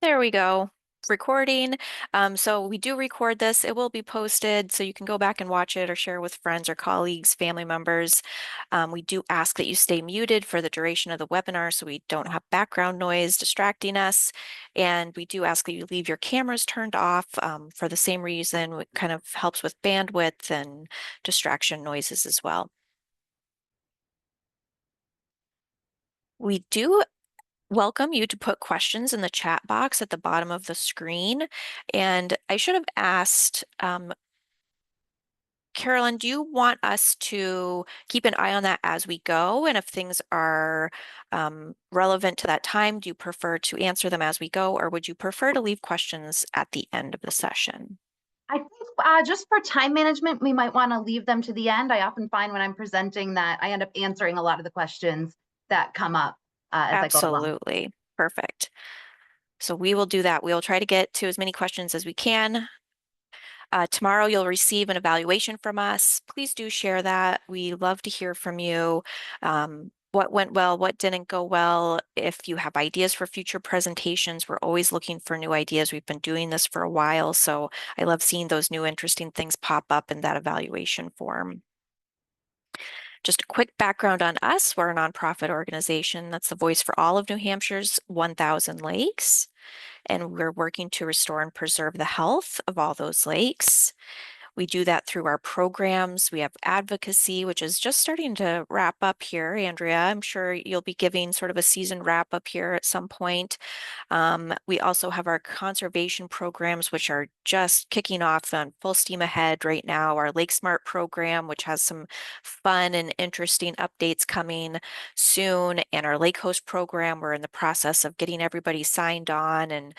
There we go. Recording. So we do record this. It will be posted, so you can go back and watch it or share with friends or colleagues, family members. We do ask that you stay muted for the duration of the webinar so we don't have background noise distracting us. And we do ask that you leave your cameras turned off for the same reason. It kind of helps with bandwidth and distraction noises as well. We do welcome you to put questions in the chat box at the bottom of the screen. And I should have asked, Carolyn, do you want us to keep an eye on that as we go? And if things are relevant to that time, do you prefer to answer them as we go, or would you prefer to leave questions at the end of the session? I think just for time management, we might want to leave them to the end. I often find when I'm presenting that I end up answering a lot of the questions that come up as I go along. Absolutely. Perfect. So we will do that. We'll try to get to as many questions as we can. Tomorrow you'll receive an evaluation from us. Please do share that. We love to hear from you. What went well, what didn't go well. If you have ideas for future presentations, we're always looking for new ideas. We've been doing this for a while, so I love seeing those new interesting things pop up in that evaluation form. Just a quick background on us. We're a nonprofit organization that's the voice for all of New Hampshire's 1,000 lakes, and we're working to restore and preserve the health of all those lakes. We do that through our programs. We have advocacy, which is just starting to wrap up here. Andrea, I'm sure you'll be giving sort of a season wrap up here at some point. We also have our conservation programs, which are just kicking off on full steam ahead right now. Our Lake Smart program, which has some fun and interesting updates coming soon, and our Lake Host program, we're in the process of getting everybody signed on, and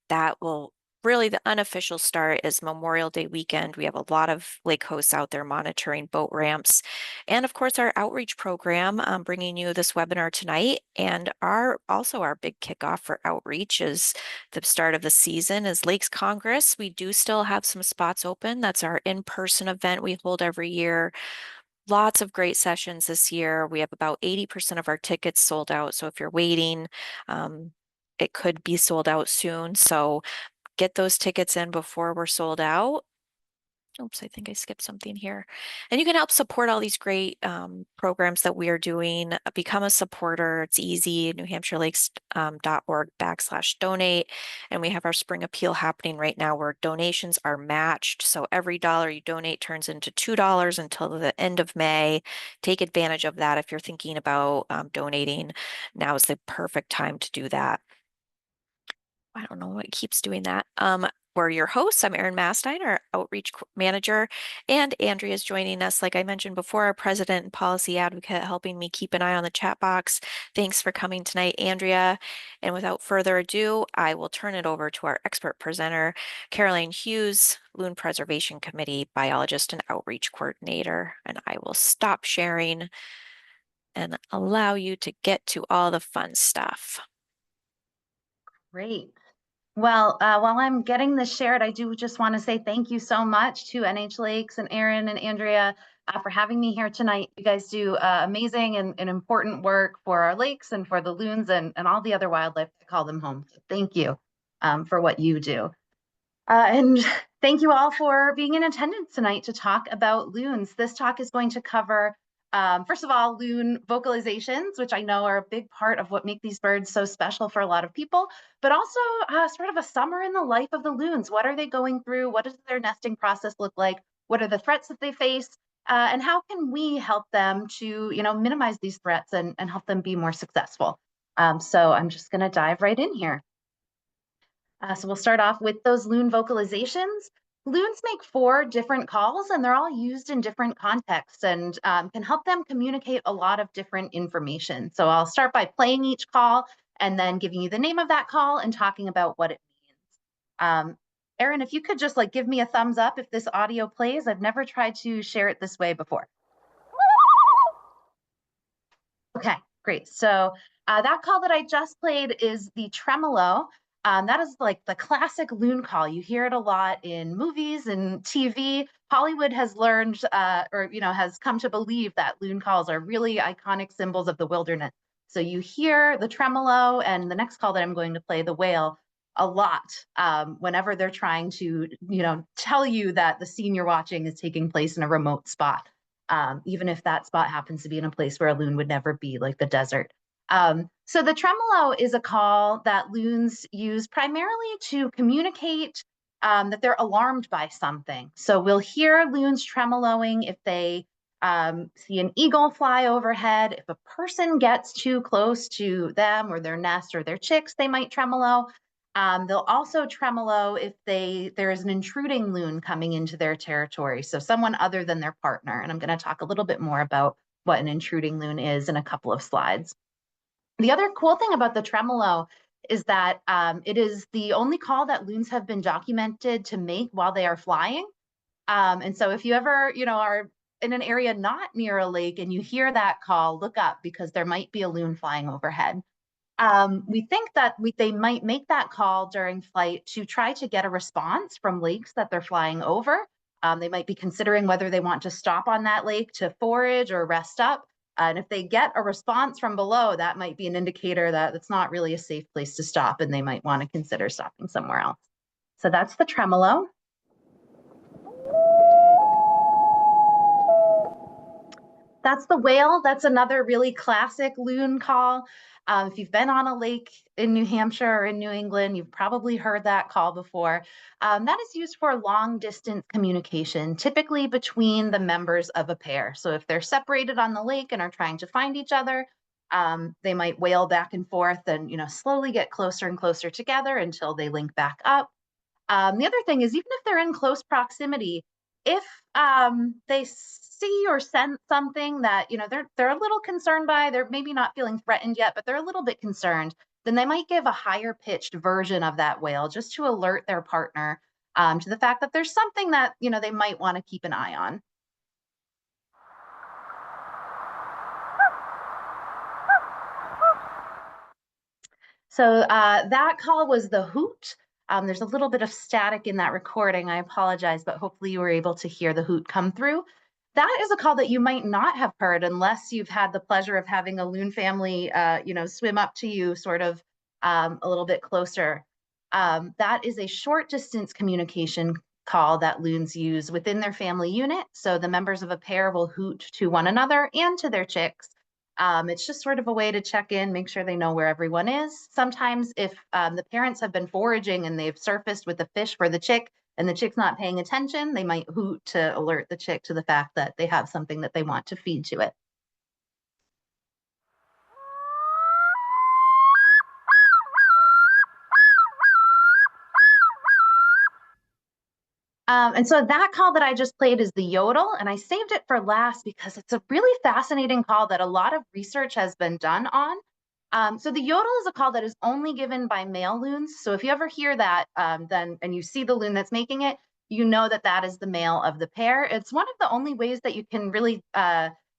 that will really, the unofficial start is Memorial Day weekend. We have a lot of lake hosts out there monitoring boat ramps. And of course, our outreach program, bringing you this webinar tonight. And our big kickoff for outreach is the start of the season is Lakes Congress. We do still have some spots open. That's our in-person event we hold every year. Lots of great sessions this year. We have about 80% of our tickets sold out. So if you're waiting, it could be sold out soon. So get those tickets in before we're sold out. Oops, I think I skipped something here. And you can help support all these great programs that we are doing. Become a supporter. It's easy, newhampshirelakes.org/donate. And we have our spring appeal happening right now where donations are matched. So every dollar you donate turns into $2 until the end of May. Take advantage of that if you're thinking about donating. Now is the perfect time to do that. I don't know what keeps doing that. We're your hosts. I'm Erin Mastine, our outreach manager, and Andrea is joining us, like I mentioned before, our president and policy advocate, helping me keep an eye on the chat box. Thanks for coming tonight, Andrea. And without further ado, I will turn it over to our expert presenter, Caroline Hughes, Loon Preservation Committee biologist and outreach coordinator. And I will stop sharing and allow you to get to all the fun stuff. Great. Well, while I'm getting this shared, I do just want to say thank you so much to NH Lakes and Erin and Andrea for having me here tonight. You guys do amazing and important work for our lakes and for the loons and all the other wildlife that call them home. So thank you for what you do. And thank you all for being in attendance tonight to talk about loons. This talk is going to cover, first of all, loon vocalizations, which I know are a big part of what make these birds so special for a lot of people, but also sort of a summer in the life of the loons. What are they going through? What does their nesting process look like? What are the threats that they face? And how can we help them to, minimize these threats and help them be more successful? So I'm just going to dive right in here. So we'll start off with those loon vocalizations. Loons make 4 different calls, and they're all used in different contexts and can help them communicate a lot of different information. So I'll start by playing each call and then giving you the name of that call and talking about what it means. Erin, if you could just give me a thumbs up if this audio plays. I've never tried to share it this way before. Okay, great. So that call that I just played is the tremolo. That is like the classic loon call. You hear it a lot in movies and TV. Hollywood has learned, has come to believe that loon calls are really iconic symbols of the wilderness. So you hear the tremolo, and the next call that I'm going to play, the wail, a lot whenever they're trying to, tell you that the scene you're watching is taking place in a remote spot, even if that spot happens to be in a place where a loon would never be, like the desert. So the tremolo is a call that loons use primarily to communicate that they're alarmed by something. So we'll hear loons tremoloing if they see an eagle fly overhead. If a person gets too close to them or their nest or their chicks, they might tremolo. They'll also tremolo if there is an intruding loon coming into their territory, so someone other than their partner. And I'm going to talk a little bit more about what an intruding loon is in a couple of slides. The other cool thing about the tremolo is that it is the only call that loons have been documented to make while they are flying. And so if you ever, are in an area not near a lake and you hear that call, look up because there might be a loon flying overhead. We think that they might make that call during flight to try to get a response from lakes that they're flying over. They might be considering whether they want to stop on that lake to forage or rest up. And if they get a response from below, that might be an indicator that it's not really a safe place to stop and they might want to consider stopping somewhere else. So that's the tremolo. That's the wail. That's another really classic loon call. If you've been on a lake in New Hampshire or in New England, you've probably heard that call before. That is used for long distance communication, typically between the members of a pair. So if they're separated on the lake and are trying to find each other, they might wail back and forth and slowly get closer and closer together until they link back up. The other thing is, even if they're in close proximity, if they see or sense something that they're a little concerned by, they're maybe not feeling threatened yet, but they're a little bit concerned, then they might give a higher pitched version of that wail just to alert their partner to the fact that there's something that they might want to keep an eye on. So that call was the hoot. There's a little bit of static in that recording. I apologize, but hopefully you were able to hear the hoot come through. That is a call that you might not have heard unless you've had the pleasure of having a loon family, swim up to you sort of a little bit closer. That is a short distance communication call that loons use within their family unit. So the members of a pair will hoot to one another and to their chicks. It's just sort of a way to check in, make sure they know where everyone is. Sometimes if the parents have been foraging and they've surfaced with a fish for the chick and the chick's not paying attention, they might hoot to alert the chick to the fact that they have something that they want to feed to it. And so that call that I just played is the yodel, and I saved it for last because it's a really fascinating call that a lot of research has been done on. So the yodel is a call that is only given by male loons. So if you ever hear that, and you see the loon that's making it, you know that that is the male of the pair. It's one of the only ways that you can really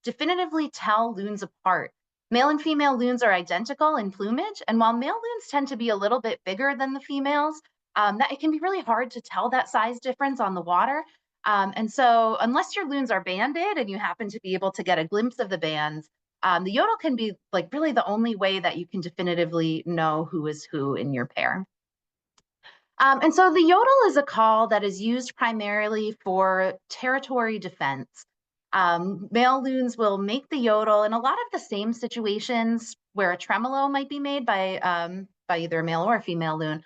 definitively tell loons apart. Male and female loons are identical in plumage, and while male loons tend to be a little bit bigger than the females, that it can be really hard to tell that size difference on the water. And so unless your loons are banded and you happen to be able to get a glimpse of the bands, the yodel can be like really the only way that you can definitively know who is who in your pair. And so the yodel is a call that is used primarily for territory defense. Male loons will make the yodel in a lot of the same situations where a tremolo might be made by either a male or a female loon.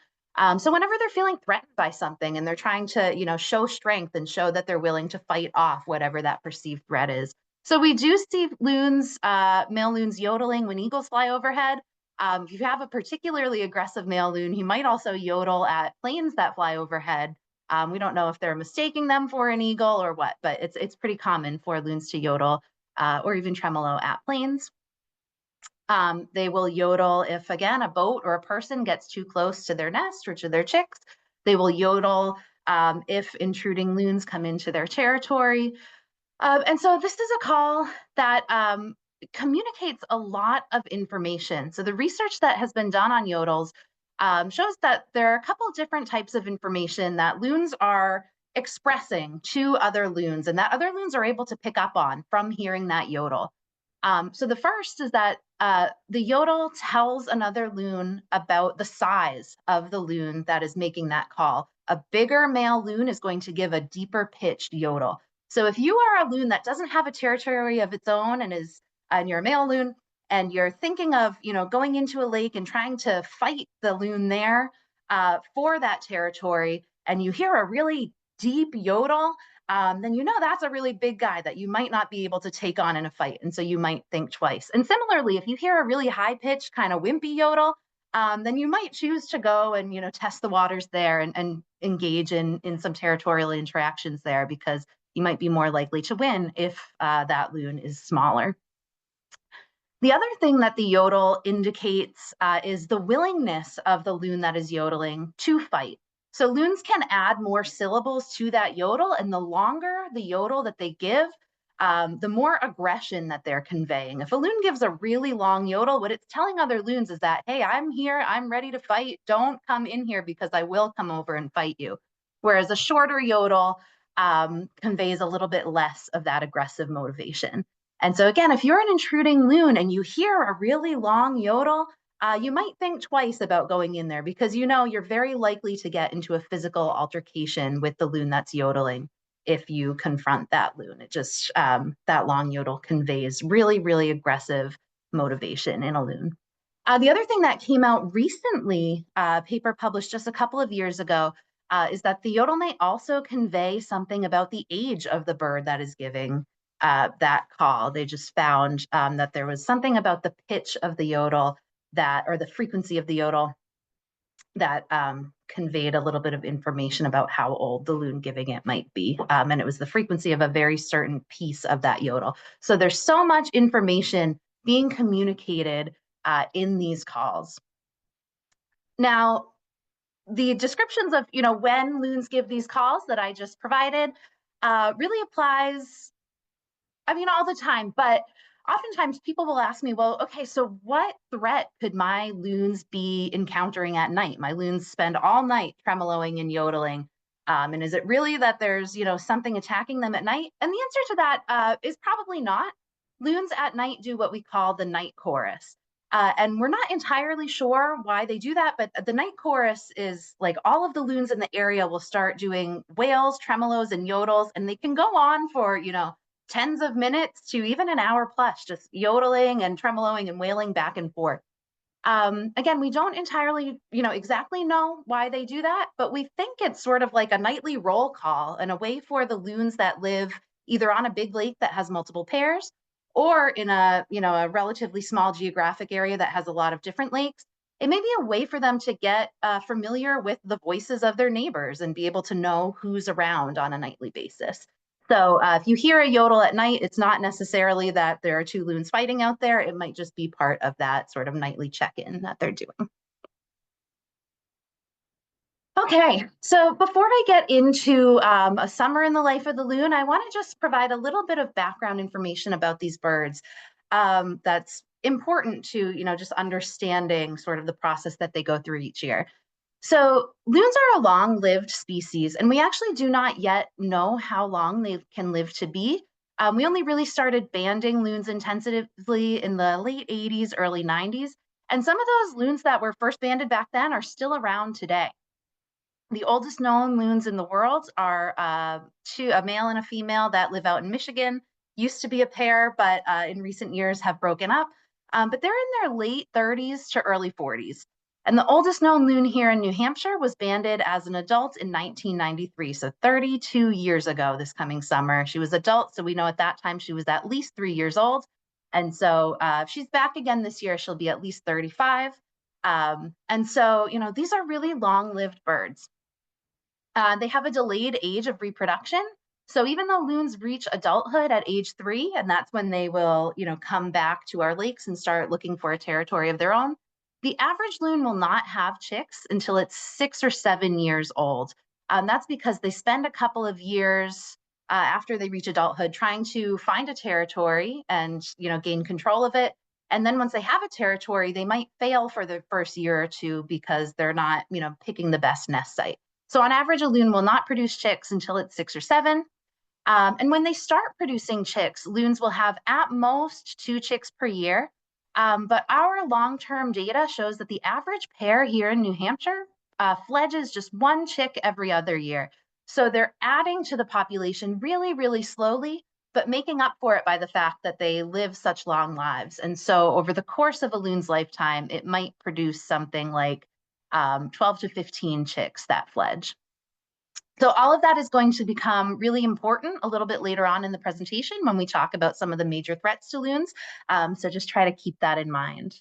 So whenever they're feeling threatened by something and they're trying to, show strength and show that they're willing to fight off whatever that perceived threat is. So we do see loons, male loons yodeling when eagles fly overhead. If you have a particularly aggressive male loon, he might also yodel at planes that fly overhead. We don't know if they're mistaking them for an eagle or what, but it's pretty common for loons to yodel or even tremolo at planes. They will yodel if, again, a boat or a person gets too close to their nest or to their chicks. They will yodel if intruding loons come into their territory. And so this is a call that communicates a lot of information. So the research that has been done on yodels shows that there are a couple different types of information that loons are expressing to other loons and that other loons are able to pick up on from hearing that yodel. So the first is that the yodel tells another loon about the size of the loon that is making that call. A bigger male loon is going to give a deeper pitched yodel. So if you are a loon that doesn't have a territory of its own and you're a male loon and you're thinking of going into a lake and trying to fight the loon there for that territory, and you hear a really deep yodel, then that's a really big guy that you might not be able to take on in a fight. And so you might think twice. And similarly, if you hear a really high pitched kind of wimpy yodel, then you might choose to go and test the waters there and engage in some territorial interactions there, because you might be more likely to win if that loon is smaller. The other thing that the yodel indicates is the willingness of the loon that is yodeling to fight. So loons can add more syllables to that yodel, and the longer the yodel that they give, the more aggression that they're conveying. If a loon gives a really long yodel, what it's telling other loons is that, hey, I'm here, I'm ready to fight. Don't come in here because I will come over and fight you. Whereas a shorter yodel conveys a little bit less of that aggressive motivation. And so again, if you're an intruding loon and you hear a really long yodel, you might think twice about going in there, because you're very likely to get into a physical altercation with the loon that's yodeling if you confront that loon. It just, that long yodel conveys really, really aggressive motivation in a loon. The other thing that came out recently, a paper published just a couple of years ago, is that the yodel may also convey something about the age of the bird that is giving that call. They just found that there was something about the pitch of the yodel or the frequency of the yodel that conveyed a little bit of information about how old the loon giving it might be. And it was the frequency of a very certain piece of that yodel. So there's so much information being communicated in these calls. Now, the descriptions of when loons give these calls that I just provided really applies, all the time, but oftentimes people will ask me, well, okay, so what threat could my loons be encountering at night? My loons spend all night tremoloing and yodeling. And is it really that there's, something attacking them at night? And the answer to that is probably not. Loons at night do what we call the night chorus. And we're not entirely sure why they do that, but the night chorus is like all of the loons in the area will start doing wails, tremolos, and yodels, and they can go on for, tens of minutes to even an hour plus, just yodeling and tremoloing and wailing back and forth. Again, we don't entirely, exactly know why they do that, but we think it's sort of like a nightly roll call and a way for the loons that live either on a big lake that has multiple pairs or in a relatively small geographic area that has a lot of different lakes. It may be a way for them to get familiar with the voices of their neighbors and be able to know who's around on a nightly basis. So if you hear a yodel at night, it's not necessarily that there are two loons fighting out there. It might just be part of that sort of nightly check-in that they're doing. Okay, so before I get into a summer in the life of the loon, I want to just provide a little bit of background information about these birds that's important to, just understanding sort of the process that they go through each year. So loons are a long-lived species, and we actually do not yet know how long they can live to be. We only really started banding loons intensively in the late 80s, early 90s, and some of those loons that were first banded back then are still around today. The oldest known loons in the world are a male and a female that live out in Michigan. Used to be a pair, but in recent years have broken up. But they're in their late 30s to early 40s. And the oldest known loon here in New Hampshire was banded as an adult in 1993, so 32 years ago this coming summer. She was adult, so we know at that time she was at least 3 years old. And so if she's back again this year, she'll be at least 35. And so, these are really long-lived birds. They have a delayed age of reproduction. So even though loons reach adulthood at age 3, and that's when they will, come back to our lakes and start looking for a territory of their own, the average loon will not have chicks until it's 6 or 7 years old. That's because they spend a couple of years after they reach adulthood trying to find a territory and, gain control of it. And then once they have a territory, they might fail for the first year or two because they're not, picking the best nest site. So on average, a loon will not produce chicks until it's 6 or 7. And when they start producing chicks, loons will have at most 2 chicks per year. But our long-term data shows that the average pair here in New Hampshire fledges just 1 chick every other year. So they're adding to the population really, really slowly, but making up for it by the fact that they live such long lives. And so over the course of a loon's lifetime, it might produce something like 12 to 15 chicks that fledge. So all of that is going to become really important a little bit later on in the presentation when we talk about some of the major threats to loons. So just try to keep that in mind.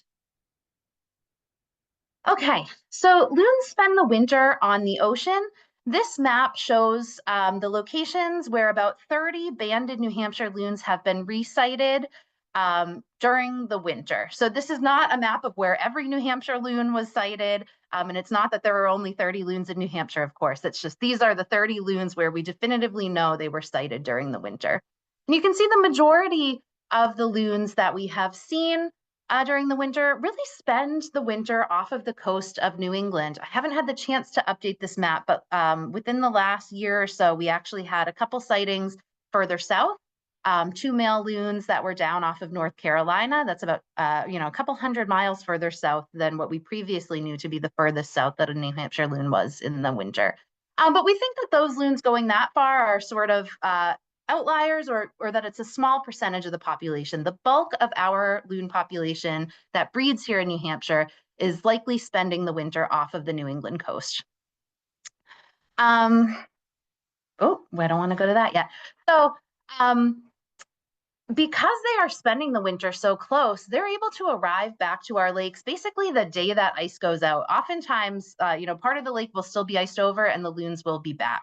Okay, so loons spend the winter on the ocean. This map shows the locations where about 30 banded New Hampshire loons have been resighted during the winter. So this is not a map of where every New Hampshire loon was sighted. And it's not that there are only 30 loons in New Hampshire, of course. It's just these are the 30 loons where we definitively know they were sighted during the winter. And you can see the majority of the loons that we have seen during the winter really spend the winter off of the coast of New England. I haven't had the chance to update this map, but within the last year or so, we actually had a couple sightings further south. 2 male loons that were down off of North Carolina. That's about a couple 100 miles further south than what we previously knew to be the furthest south that a New Hampshire loon was in the winter. But we think that those loons going that far are sort of outliers, or that it's a small percentage of the population. The bulk of our loon population that breeds here in New Hampshire is likely spending the winter off of the New England coast. I don't want to go to that yet. So because they are spending the winter so close, they're able to arrive back to our lakes basically the day that ice goes out. Oftentimes, part of the lake will still be iced over and the loons will be back.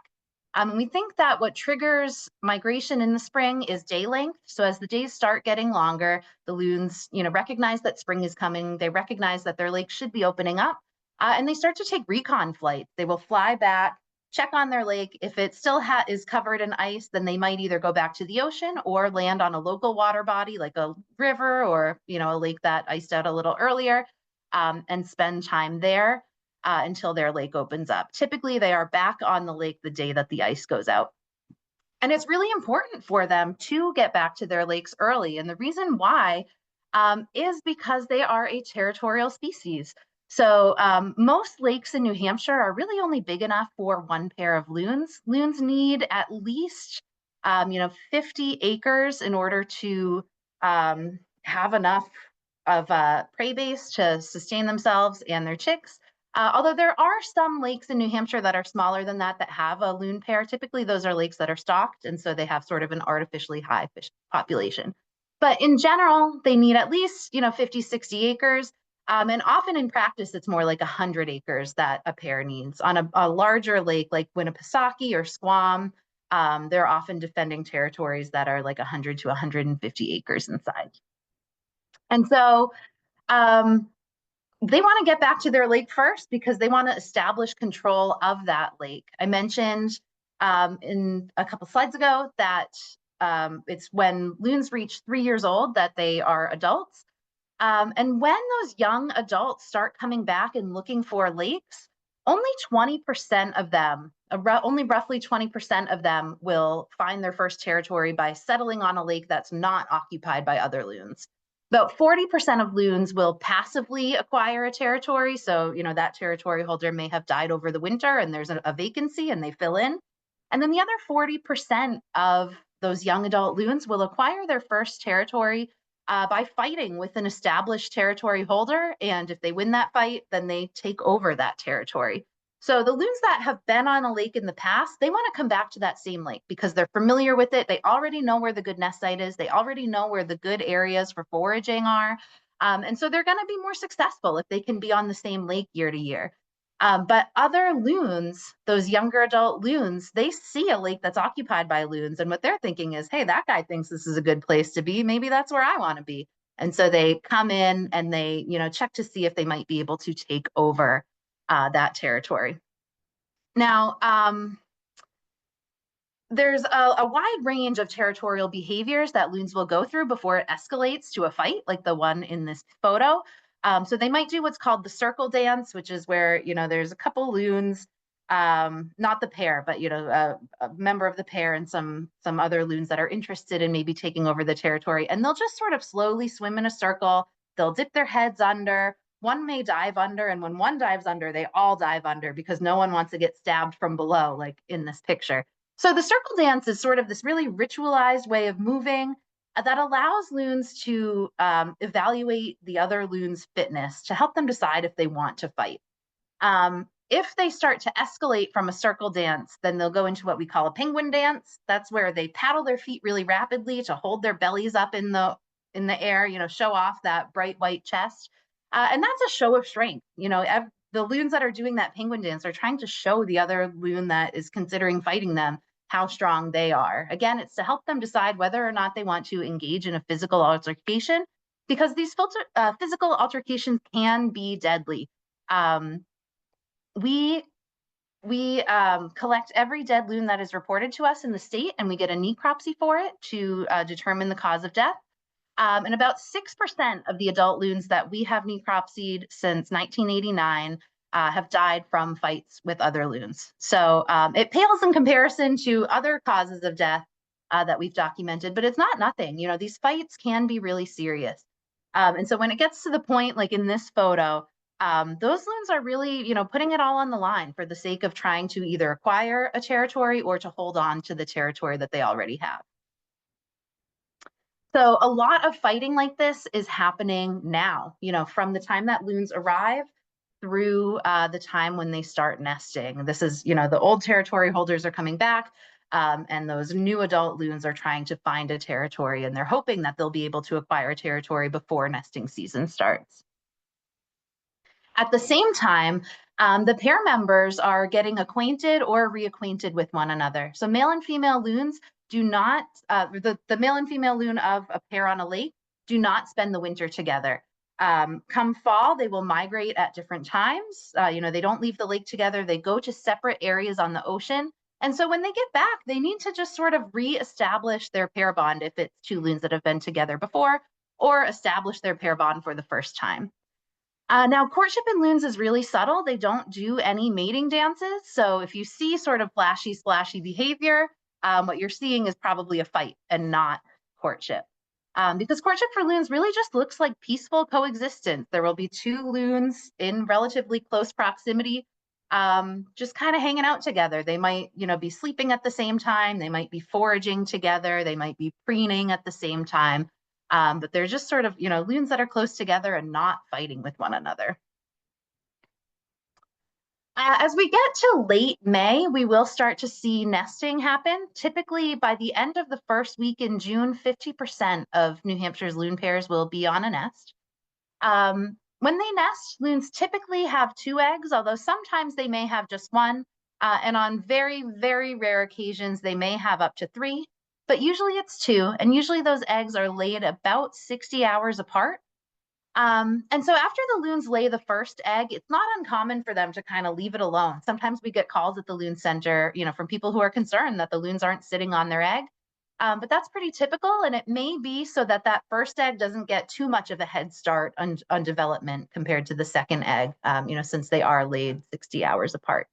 We think that what triggers migration in the spring is day length. So as the days start getting longer, the loons, recognize that spring is coming. They recognize that their lake should be opening up, and they start to take recon flights. They will fly back, check on their lake. If it still is covered in ice, then they might either go back to the ocean or land on a local water body like a river or a lake that iced out a little earlier, and spend time there until their lake opens up. Typically, they are back on the lake the day that the ice goes out. And it's really important for them to get back to their lakes early. And the reason why is because they are a territorial species. So most lakes in New Hampshire are really only big enough for 1 pair of loons. Loons need at least 50 acres in order to have enough of a prey base to sustain themselves and their chicks. Although there are some lakes in New Hampshire that are smaller than that have a loon pair. Typically, those are lakes that are stocked, and so they have sort of an artificially high fish population. But in general, they need at least 50, 60 acres. And often in practice, it's more like 100 acres that a pair needs. On a larger lake like Winnipesaukee or Squam, they're often defending territories that are like 100 to 150 acres in size. And so they want to get back to their lake first because they want to establish control of that lake. I mentioned in a couple slides ago that it's when loons reach 3 years old that they are adults. And when those young adults start coming back and looking for lakes, only 20% of them, only roughly 20% of them will find their first territory by settling on a lake that's not occupied by other loons. About 40% of loons will passively acquire a territory. So, that territory holder may have died over the winter and there's a vacancy and they fill in. And then the other 40% of those young adult loons will acquire their first territory by fighting with an established territory holder. And if they win that fight, then they take over that territory. So the loons that have been on a lake in the past, they want to come back to that same lake because they're familiar with it. They already know where the good nest site is. They already know where the good areas for foraging are. And so they're going to be more successful if they can be on the same lake year to year. But other loons, those younger adult loons, they see a lake that's occupied by loons. And what they're thinking is, hey, that guy thinks this is a good place to be. Maybe that's where I want to be. And so they come in and they, check to see if they might be able to take over that territory. Now, there's a wide range of territorial behaviors that loons will go through before it escalates to a fight, like the one in this photo. So they might do what's called the circle dance, which is where, there's a couple loons not the pair, but a member of the pair and some other loons that are interested in maybe taking over the territory. And they'll just sort of slowly swim in a circle. They'll dip their heads under. One may dive under, and when one dives under, they all dive under because no one wants to get stabbed from below, like in this picture. So the circle dance is sort of this really ritualized way of moving that allows loons to evaluate the other loons' fitness to help them decide if they want to fight. If they start to escalate from a circle dance, then they'll go into what we call a penguin dance. That's where they paddle their feet really rapidly to hold their bellies up in the air, show off that bright white chest. And that's a show of strength. The loons that are doing that penguin dance are trying to show the other loon that is considering fighting them how strong they are. Again, it's to help them decide whether or not they want to engage in a physical altercation, because these physical altercations can be deadly. We collect every dead loon that is reported to us in the state, and we get a necropsy for it to determine the cause of death. And about 6% of the adult loons that we have necropsied since 1989 have died from fights with other loons. So it pales in comparison to other causes of death that we've documented, but it's not nothing. These fights can be really serious. And so when it gets to the point, like in this photo, those loons are really, putting it all on the line for the sake of trying to either acquire a territory or to hold on to the territory that they already have. So a lot of fighting like this is happening now, from the time that loons arrive through the time when they start nesting. This is, the old territory holders are coming back, and those new adult loons are trying to find a territory, and they're hoping that they'll be able to acquire a territory before nesting season starts. At the same time, the pair members are getting acquainted or reacquainted with one another. So male and female loons do not, the male and female loon of a pair on a lake do not spend the winter together. Come fall, they will migrate at different times. They don't leave the lake together. They go to separate areas on the ocean. And so when they get back, they need to just sort of reestablish their pair bond if it's two loons that have been together before, or establish their pair bond for the first time. Now, courtship in loons is really subtle. They don't do any mating dances. So if you see sort of flashy, splashy behavior, what you're seeing is probably a fight and not courtship. Because courtship for loons really just looks like peaceful coexistence. There will be two loons in relatively close proximity, just kind of hanging out together. They might, be sleeping at the same time. They might be foraging together. They might be preening at the same time. But they're just sort of, loons that are close together and not fighting with one another. As we get to late May, we will start to see nesting happen. Typically, by the end of the first week in June, 50% of New Hampshire's loon pairs will be on a nest. When they nest, loons typically have 2 eggs, although sometimes they may have just 1. And on very, very rare occasions, they may have up to 3. But usually it's 2, and usually those eggs are laid about 60 hours apart. And so after the loons lay the first egg, it's not uncommon for them to kind of leave it alone. Sometimes we get calls at the loon center, from people who are concerned that the loons aren't sitting on their egg. But that's pretty typical, and it may be so that that first egg doesn't get too much of a head start on development compared to the second egg, since they are laid 60 hours apart.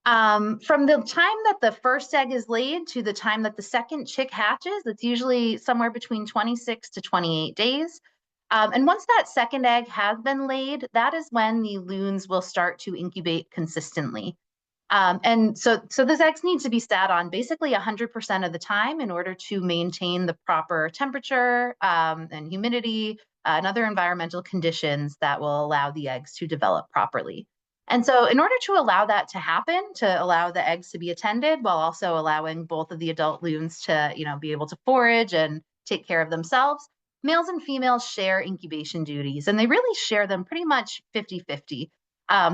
From the time that the first egg is laid to the time that the second chick hatches, it's usually somewhere between 26 to 28 days. And once that second egg has been laid, that is when the loons will start to incubate consistently. And so those eggs need to be sat on basically 100% of the time in order to maintain the proper temperature and humidity and other environmental conditions that will allow the eggs to develop properly. And so in order to allow that to happen, to allow the eggs to be attended while also allowing both of the adult loons to, be able to forage and take care of themselves, males and females share incubation duties, and they really share them pretty much 50-50.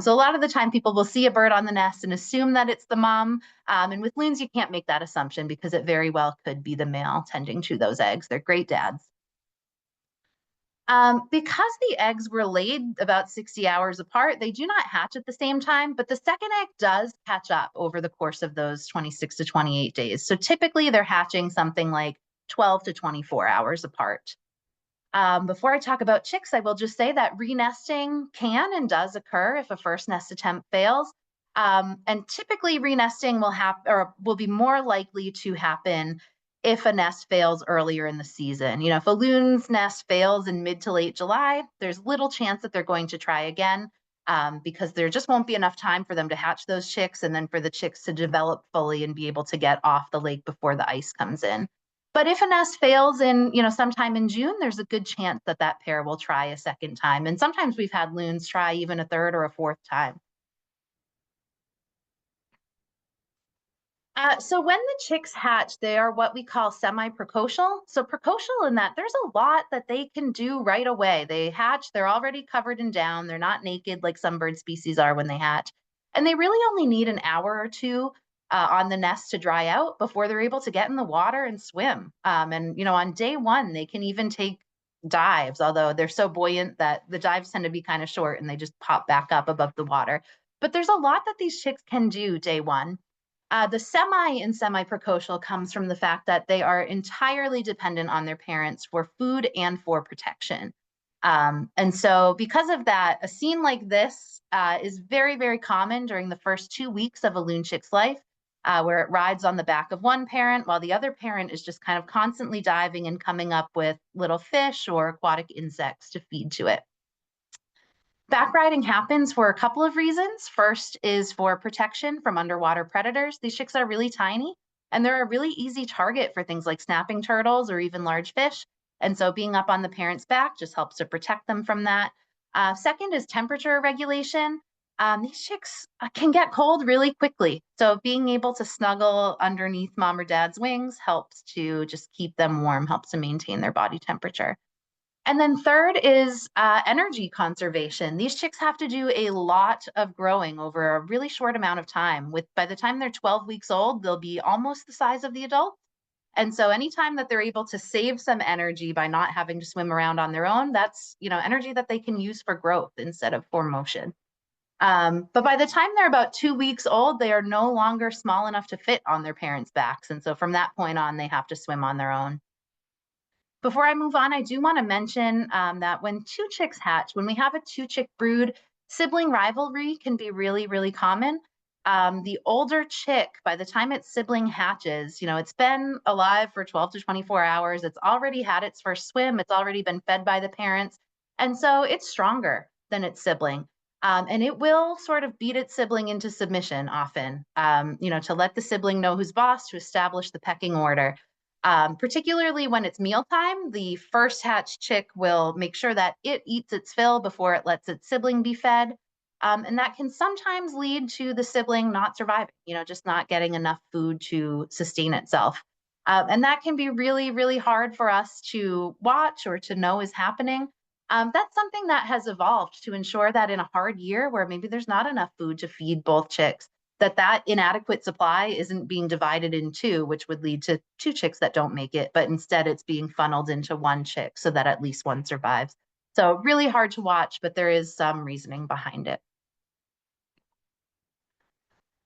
So a lot of the time people will see a bird on the nest and assume that it's the mom. And with loons, you can't make that assumption because it very well could be the male tending to those eggs. They're great dads. Because the eggs were laid about 60 hours apart, they do not hatch at the same time, but the second egg does catch up over the course of those 26 to 28 days. So typically they're hatching something like 12 to 24 hours apart. Before I talk about chicks, I will just say that renesting can and does occur if a first nest attempt fails. And typically renesting will happen or will be more likely to happen if a nest fails earlier in the season. If a loon's nest fails in mid to late July, there's little chance that they're going to try again, because there just won't be enough time for them to hatch those chicks and then for the chicks to develop fully and be able to get off the lake before the ice comes in. But if a nest fails in, sometime in June, there's a good chance that that pair will try a second time. And sometimes we've had loons try even a third or a fourth time. So when the chicks hatch, they are what we call semi-precocial. So precocial in that there's a lot that they can do right away. They hatch, they're already covered in down. They're not naked like some bird species are when they hatch. And they really only need an hour or two on the nest to dry out before they're able to get in the water and swim. And on day one, they can even take dives, although they're so buoyant that the dives tend to be kind of short and they just pop back up above the water. But there's a lot that these chicks can do day one. The semi and semi-precocial comes from the fact that they are entirely dependent on their parents for food and for protection. And so because of that, a scene like this is very, very common during the first 2 weeks of a loon chick's life, where it rides on the back of one parent while the other parent is just kind of constantly diving and coming up with little fish or aquatic insects to feed to it. Backriding happens for a couple of reasons. First is for protection from underwater predators. These chicks are really tiny and they're a really easy target for things like snapping turtles or even large fish. And so being up on the parent's back just helps to protect them from that. Second is temperature regulation. These chicks can get cold really quickly. So being able to snuggle underneath mom or dad's wings helps to just keep them warm, helps to maintain their body temperature. And then third is energy conservation. These chicks have to do a lot of growing over a really short amount of time. By the time they're 12 weeks old, they'll be almost the size of the adult. And so anytime that they're able to save some energy by not having to swim around on their own, that's energy that they can use for growth instead of for motion. But by the time they're about 2 weeks old, they are no longer small enough to fit on their parents' backs. And so from that point on, they have to swim on their own. Before I move on, I do want to mention that when two chicks hatch, when we have a two-chick brood, sibling rivalry can be really, really common. The older chick, by the time its sibling hatches, it's been alive for 12 to 24 hours. It's already had its first swim. It's already been fed by the parents. And so it's stronger than its sibling. And it will sort of beat its sibling into submission often, to let the sibling know who's boss, to establish the pecking order. Particularly when it's mealtime, the first hatched chick will make sure that it eats its fill before it lets its sibling be fed. And that can sometimes lead to the sibling not surviving, just not getting enough food to sustain itself. And that can be really, really hard for us to watch or to know is happening. That's something that has evolved to ensure that in a hard year where maybe there's not enough food to feed both chicks, that inadequate supply isn't being divided in two, which would lead to two chicks that don't make it, but instead it's being funneled into one chick so that at least one survives. So really hard to watch, but there is some reasoning behind it.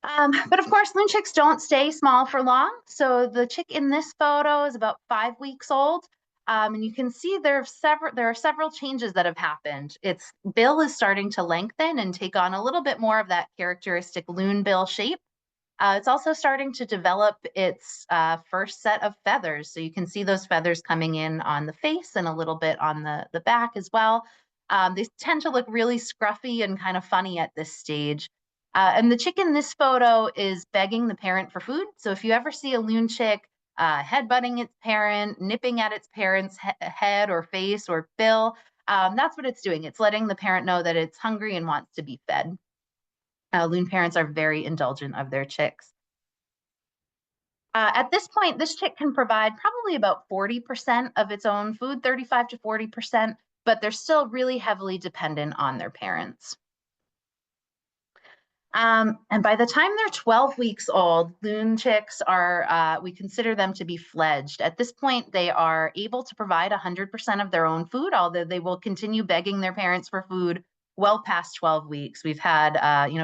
But of course, loon chicks don't stay small for long. So the chick in this photo is about 5 weeks old. And you can see there are several changes that have happened. Its bill is starting to lengthen and take on a little bit more of that characteristic loon bill shape. It's also starting to develop its first set of feathers. So you can see those feathers coming in on the face and a little bit on the back as well. They tend to look really scruffy and kind of funny at this stage. And the chick in this photo is begging the parent for food. So if you ever see a loon chick headbutting its parent, nipping at its parent's head or face or bill, that's what it's doing. It's letting the parent know that it's hungry and wants to be fed. Loon parents are very indulgent of their chicks. At this point, this chick can provide probably about 40% of its own food, 35 to 40%, but they're still really heavily dependent on their parents. And by the time they're 12 weeks old, loon chicks we consider them to be fledged. At this point, they are able to provide 100% of their own food, although they will continue begging their parents for food well past 12 weeks. We've had,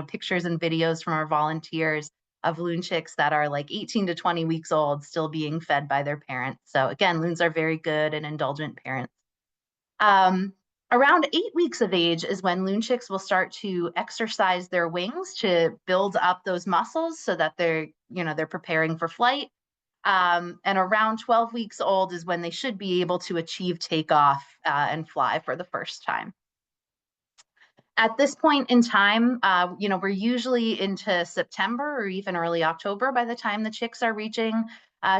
pictures and videos from our volunteers of loon chicks that are like 18 to 20 weeks old, still being fed by their parents. So again, loons are very good and indulgent parents. Around 8 weeks of age is when loon chicks will start to exercise their wings to build up those muscles so that they're preparing for flight. And around 12 weeks old is when they should be able to achieve takeoff and fly for the first time. At this point in time, we're usually into September or even early October by the time the chicks are reaching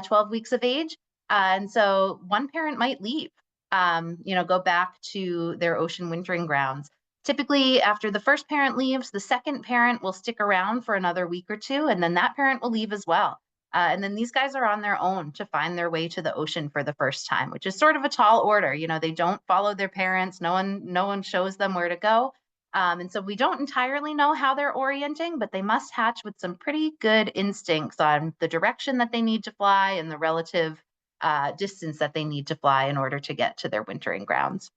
12 weeks of age. And so one parent might leave, go back to their ocean wintering grounds. Typically, after the first parent leaves, the second parent will stick around for another week or two, and then that parent will leave as well. And then these guys are on their own to find their way to the ocean for the first time, which is sort of a tall order. They don't follow their parents. No one shows them where to go. And so we don't entirely know how they're orienting, but they must hatch with some pretty good instincts on the direction that they need to fly and the relative distance that they need to fly in order to get to their wintering grounds.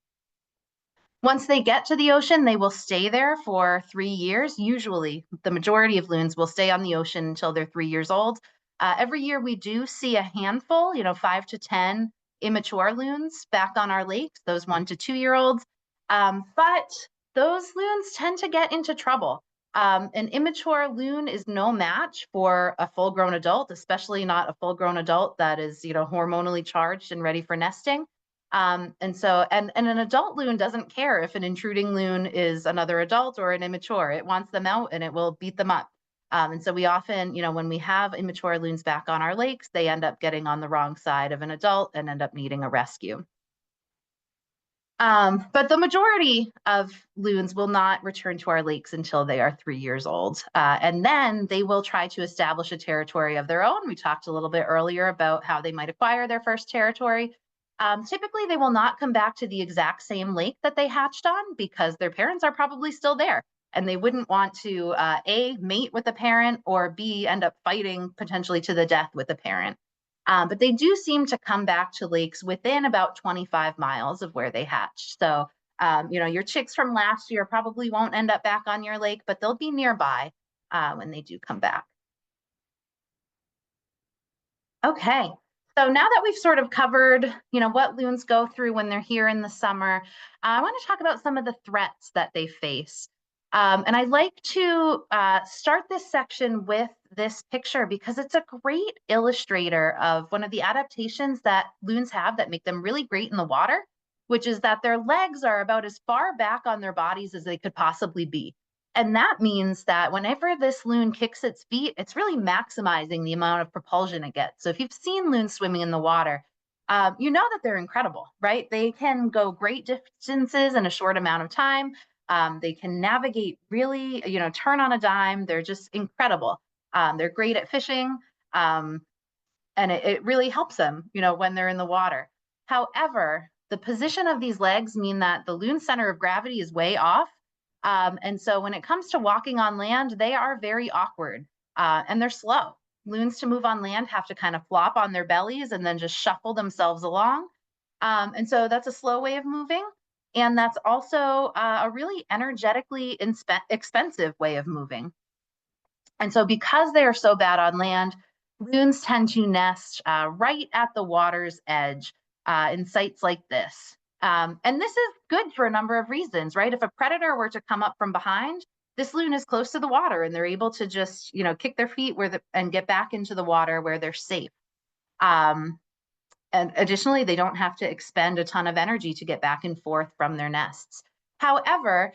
Once they get to the ocean, they will stay there for 3 years. Usually, the majority of loons will stay on the ocean until they're 3 years old. Every year, we do see a handful, 5 to 10 immature loons back on our lakes, those 1 to 2 year olds. But those loons tend to get into trouble. An immature loon is no match for a full-grown adult, especially not a full-grown adult that is, hormonally charged and ready for nesting. And an adult loon doesn't care if an intruding loon is another adult or an immature. It wants them out and it will beat them up. And so we often, when we have immature loons back on our lakes, they end up getting on the wrong side of an adult and end up needing a rescue. But the majority of loons will not return to our lakes until they are 3 years old. And then they will try to establish a territory of their own. We talked a little bit earlier about how they might acquire their first territory. Typically, they will not come back to the exact same lake that they hatched on because their parents are probably still there. And they wouldn't want to, A, mate with a parent, or B, end up fighting potentially to the death with a parent. But they do seem to come back to lakes within about 25 miles of where they hatched. So, your chicks from last year probably won't end up back on your lake, but they'll be nearby when they do come back. Okay. So now that we've sort of covered, what loons go through when they're here in the summer, I want to talk about some of the threats that they face. And I like to start this section with this picture because it's a great illustrator of one of the adaptations that loons have that make them really great in the water, which is that their legs are about as far back on their bodies as they could possibly be. And that means that whenever this loon kicks its feet, it's really maximizing the amount of propulsion it gets. So if you've seen loons swimming in the water, you know that they're incredible, right? They can go great distances in a short amount of time. They can navigate really, turn on a dime. They're just incredible. They're great at fishing. And it really helps them, when they're in the water. However, the position of these legs mean that the loon center of gravity is way off. And so when it comes to walking on land, they are very awkward and they're slow. Loons to move on land have to kind of flop on their bellies and then just shuffle themselves along. And so that's a slow way of moving. And that's also a really energetically expensive way of moving. And so because they are so bad on land, loons tend to nest right at the water's edge in sites like this. And this is good for a number of reasons, right? If a predator were to come up from behind, this loon is close to the water and they're able to just, kick their feet and get back into the water where they're safe. And additionally, they don't have to expend a ton of energy to get back and forth from their nests. However,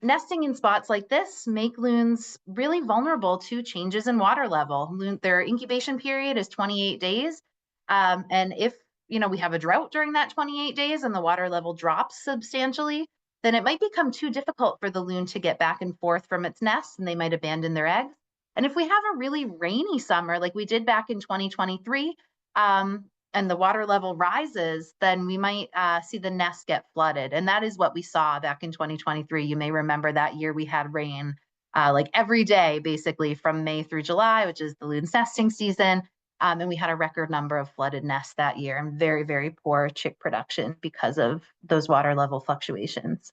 nesting in spots like this make loons really vulnerable to changes in water level. Their incubation period is 28 days. And if we have a drought during that 28 days and the water level drops substantially, then it might become too difficult for the loon to get back and forth from its nest and they might abandon their eggs. And if we have a really rainy summer like we did back in 2023, and the water level rises, then we might see the nest get flooded. And that is what we saw back in 2023. You may remember that year we had rain like every day, basically from May through July, which is the loon's nesting season. And we had a record number of flooded nests that year and very, very poor chick production because of those water level fluctuations.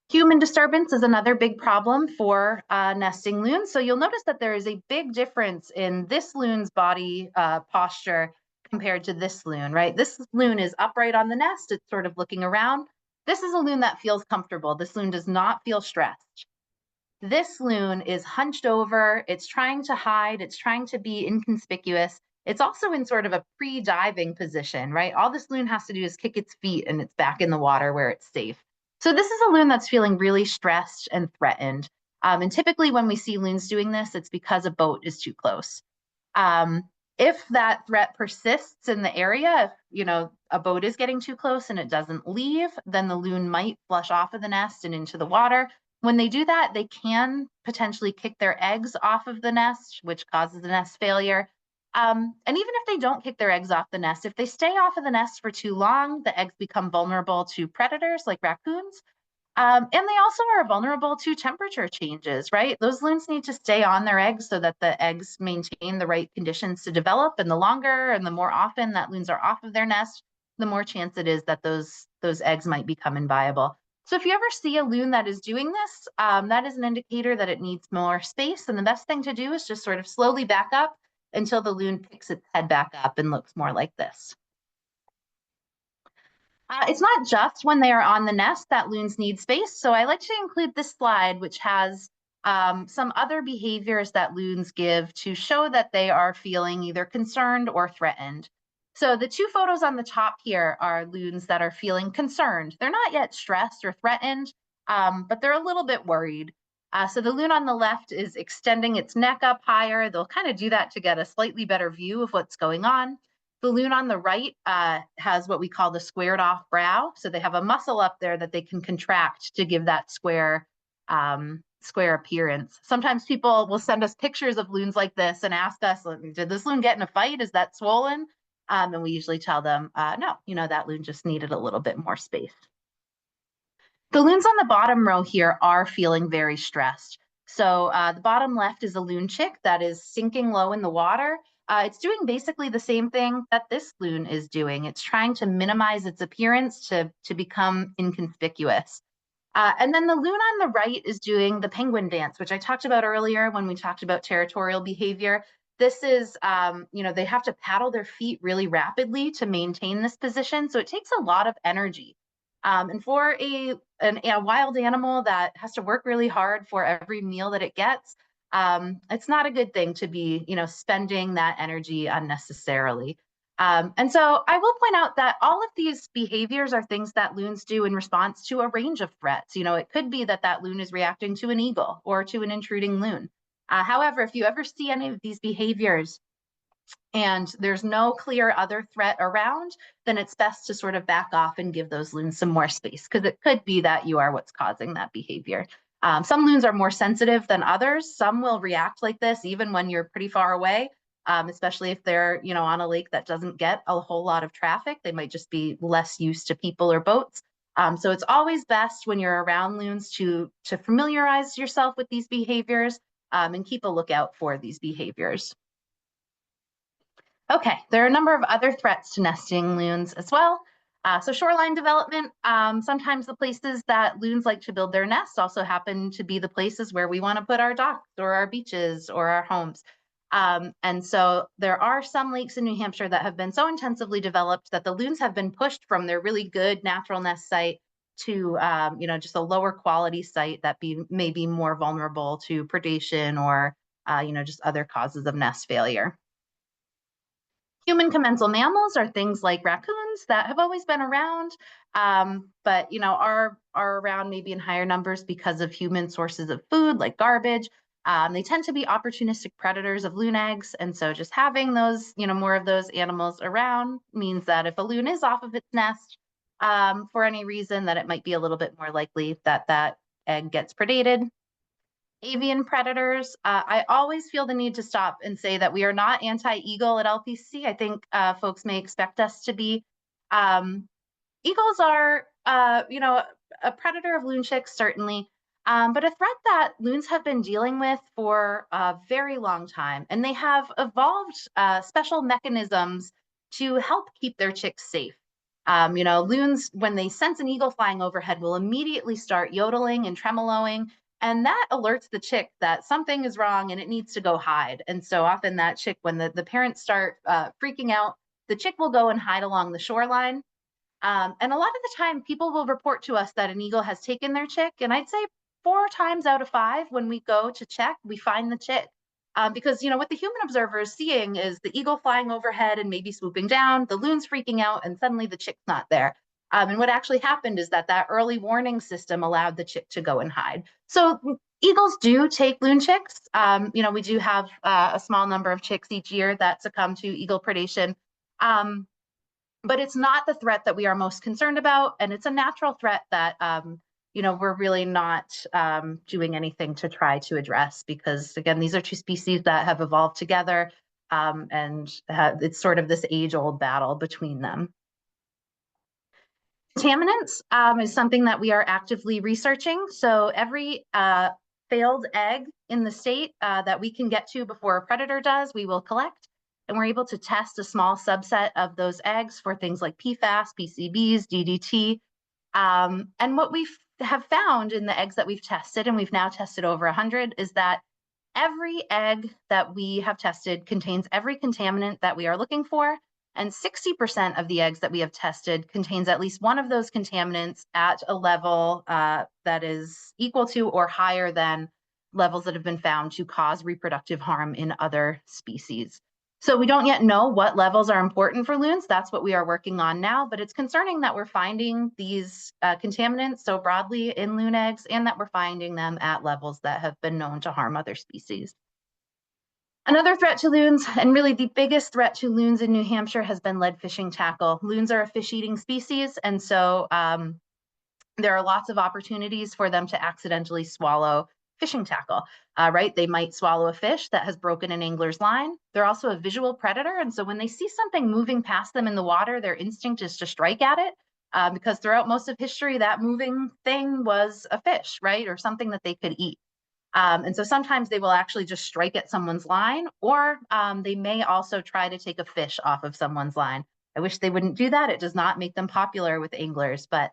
Human disturbance is another big problem for nesting loons. So you'll notice that there is a big difference in this loon's body posture compared to this loon, right? This loon is upright on the nest. It's sort of looking around. This is a loon that feels comfortable. This loon does not feel stressed. This loon is hunched over. It's trying to hide. It's trying to be inconspicuous. It's also in sort of a pre-diving position, right? All this loon has to do is kick its feet and it's back in the water where it's safe. So this is a loon that's feeling really stressed and threatened. And typically when we see loons doing this, it's because a boat is too close. Um, if that threat persists in the area, if a boat is getting too close and it doesn't leave, then the loon might flush off of the nest and into the water. When they do that, they can potentially kick their eggs off of the nest, which causes the nest failure. And even if they don't kick their eggs off the nest, if they stay off of the nest for too long, the eggs become vulnerable to predators like raccoons. And they also are vulnerable to temperature changes, right? Those loons need to stay on their eggs so that the eggs maintain the right conditions to develop. And the longer and the more often that loons are off of their nest, the more chance it is that those eggs might become inviable. So if you ever see a loon that is doing this, that is an indicator that it needs more space. And the best thing to do is just sort of slowly back up until the loon picks its head back up and looks more like this. It's not just when they are on the nest that loons need space. So I like to include this slide, which has some other behaviors that loons give to show that they are feeling either concerned or threatened. So the two photos on the top here are loons that are feeling concerned. They're not yet stressed or threatened, but they're a little bit worried. So the loon on the left is extending its neck up higher. They'll kind of do that to get a slightly better view of what's going on. The loon on the right has what we call the squared off brow. So they have a muscle up there that they can contract to give that square appearance. Sometimes people will send us pictures of loons like this and ask us, did this loon get in a fight? Is that swollen? And we usually tell them, no, that loon just needed a little bit more space. The loons on the bottom row here are feeling very stressed. So the bottom left is a loon chick that is sinking low in the water. It's doing basically the same thing that this loon is doing. It's trying to minimize its appearance to become inconspicuous. And then the loon on the right is doing the penguin dance, which I talked about earlier when we talked about territorial behavior. This is, they have to paddle their feet really rapidly to maintain this position. So it takes a lot of energy. And for a wild animal that has to work really hard for every meal that it gets, it's not a good thing to be, spending that energy unnecessarily. And so I will point out that all of these behaviors are things that loons do in response to a range of threats. It could be that that loon is reacting to an eagle or to an intruding loon. However, if you ever see any of these behaviors and there's no clear other threat around, then it's best to sort of back off and give those loons some more space, because it could be that you are what's causing that behavior. Some loons are more sensitive than others. Some will react like this even when you're pretty far away, especially if they're on a lake that doesn't get a whole lot of traffic. They might just be less used to people or boats. So it's always best when you're around loons to familiarize yourself with these behaviors and keep a lookout for these behaviors. Okay, there are a number of other threats to nesting loons as well. So shoreline development, sometimes the places that loons like to build their nests also happen to be the places where we want to put our docks or our beaches or our homes. And so there are some lakes in New Hampshire that have been so intensively developed that the loons have been pushed from their really good natural nest site to just a lower quality site that may be more vulnerable to predation or just other causes of nest failure. Human commensal mammals are things like raccoons that have always been around, but are around maybe in higher numbers because of human sources of food like garbage. They tend to be opportunistic predators of loon eggs, and so just having those, more of those animals around means that if a loon is off of its nest for any reason, that it might be a little bit more likely that that egg gets predated. Avian predators. I always feel the need to stop and say that we are not anti-eagle at LPC. I think folks may expect us to be. Eagles are, a predator of loon chicks, certainly, but a threat that loons have been dealing with for a very long time. And they have evolved special mechanisms to help keep their chicks safe. Loons, when they sense an eagle flying overhead, will immediately start yodeling and tremoloing. And that alerts the chick that something is wrong and it needs to go hide. And so often that chick, when the parents start freaking out, the chick will go and hide along the shoreline. And a lot of the time, people will report to us that an eagle has taken their chick. And I'd say 4 times out of 5, when we go to check, we find the chick. Because, what the human observer is seeing is the eagle flying overhead and maybe swooping down, the loon's freaking out, and suddenly the chick's not there. And what actually happened is that early warning system allowed the chick to go and hide. So eagles do take loon chicks. We do have a small number of chicks each year that succumb to eagle predation. But it's not the threat that we are most concerned about. And it's a natural threat that, we're really not doing anything to try to address, because, again, these are two species that have evolved together, and it's sort of this age-old battle between them. Contaminants is something that we are actively researching. So every failed egg in the state that we can get to before a predator does, we will collect. And we're able to test a small subset of those eggs for things like PFAS, PCBs, DDT. And what we have found in the eggs that we've tested, and we've now tested over 100, is that every egg that we have tested contains every contaminant that we are looking for. And 60% of the eggs that we have tested contains at least one of those contaminants at a level that is equal to or higher than levels that have been found to cause reproductive harm in other species. So we don't yet know what levels are important for loons. That's what we are working on now, but it's concerning that we're finding these contaminants so broadly in loon eggs, and that we're finding them at levels that have been known to harm other species. Another threat to loons, and really the biggest threat to loons in New Hampshire, has been lead fishing tackle. Loons are a fish-eating species, and so there are lots of opportunities for them to accidentally swallow fishing tackle, right? They might swallow a fish that has broken an angler's line. They're also a visual predator, and so when they see something moving past them in the water, their instinct is to strike at it, because throughout most of history, that moving thing was a fish, right? Or something that they could eat. And so sometimes they will actually just strike at someone's line, or they may also try to take a fish off of someone's line. I wish they wouldn't do that. It does not make them popular with anglers, but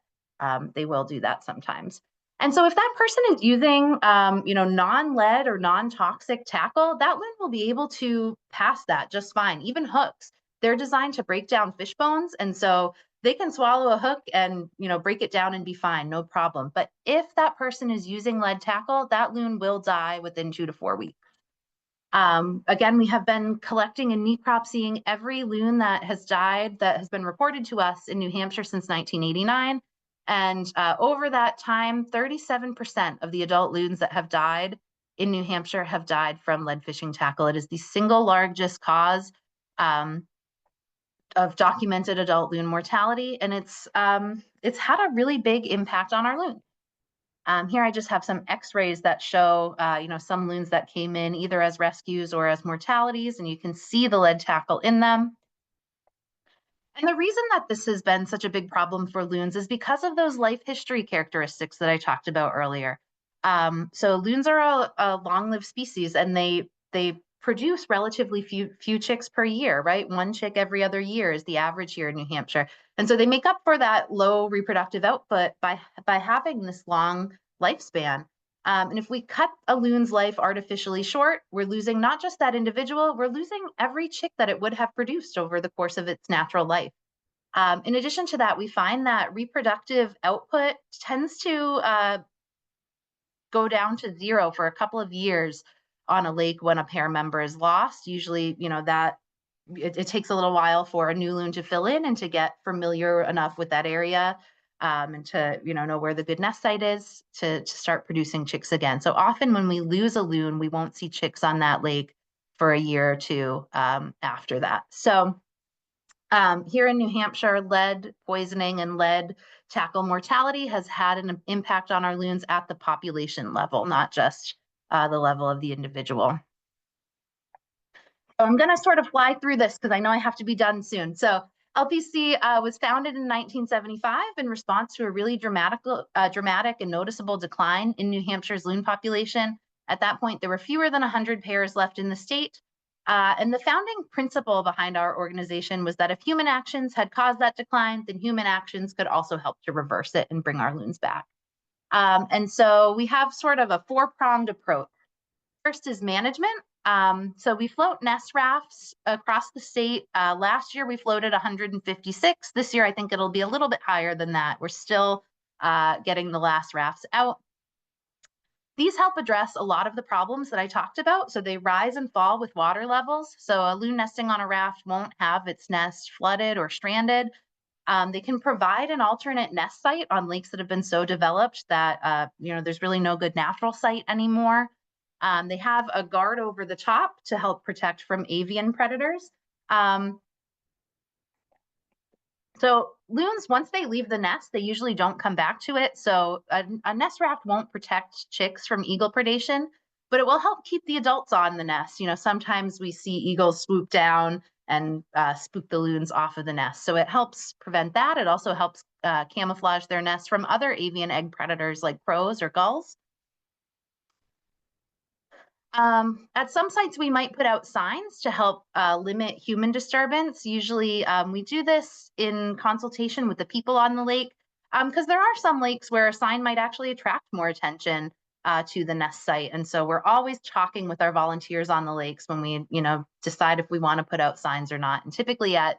they will do that sometimes. And so if that person is using, non-lead or non-toxic tackle, that loon will be able to pass that just fine. Even hooks, they're designed to break down fish bones. And so they can swallow a hook and, break it down and be fine, no problem. But if that person is using lead tackle, that loon will die within 2 to 4 weeks. Again, we have been collecting and necropsying every loon that has died that has been reported to us in New Hampshire since 1989. And over that time, 37% of the adult loons that have died in New Hampshire have died from lead fishing tackle. It is the single largest cause of documented adult loon mortality, and it's had a really big impact on our loons. Here I just have some x-rays that show, some loons that came in either as rescues or as mortalities, and you can see the lead tackle in them. And the reason that this has been such a big problem for loons is because of those life history characteristics that I talked about earlier. So loons are a long-lived species, and they produce relatively few chicks per year, right? 1 chick every other year is the average here in New Hampshire. And so they make up for that low reproductive output by having this long lifespan. And if we cut a loon's life artificially short, we're losing not just that individual, we're losing every chick that it would have produced over the course of its natural life. In addition to that, we find that reproductive output tends to go down to 0 for a couple of years on a lake when a pair member is lost. Usually, that it takes a little while for a new loon to fill in and to get familiar enough with that area, and to know where the good nest site is to start producing chicks again. So often when we lose a loon, we won't see chicks on that lake for a year or two after that. So here in New Hampshire, lead poisoning and lead tackle mortality has had an impact on our loons at the population level, not just the level of the individual. So I'm going to sort of fly through this because I know I have to be done soon. So LPC was founded in 1975 in response to a really dramatic and noticeable decline in New Hampshire's loon population. At that point, there were fewer than 100 pairs left in the state. And the founding principle behind our organization was that if human actions had caused that decline, then human actions could also help to reverse it and bring our loons back. And so we have sort of a 4-pronged approach. First is management. So we float nest rafts across the state. Last year we floated 156. This year I think it'll be a little bit higher than that. We're still getting the last rafts out. These help address a lot of the problems that I talked about. So they rise and fall with water levels. So a loon nesting on a raft won't have its nest flooded or stranded. They can provide an alternate nest site on lakes that have been so developed that there's really no good natural site anymore. They have a guard over the top to help protect from avian predators. So loons, once they leave the nest, they usually don't come back to it. So a nest raft won't protect chicks from eagle predation, but it will help keep the adults on the nest. Sometimes we see eagles swoop down and spook the loons off of the nest. So it helps prevent that. It also helps camouflage their nest from other avian egg predators like crows or gulls. At some sites, we might put out signs to help limit human disturbance. Usually, we do this in consultation with the people on the lake, because there are some lakes where a sign might actually attract more attention to the nest site. And so we're always talking with our volunteers on the lakes when we, decide if we want to put out signs or not. And typically at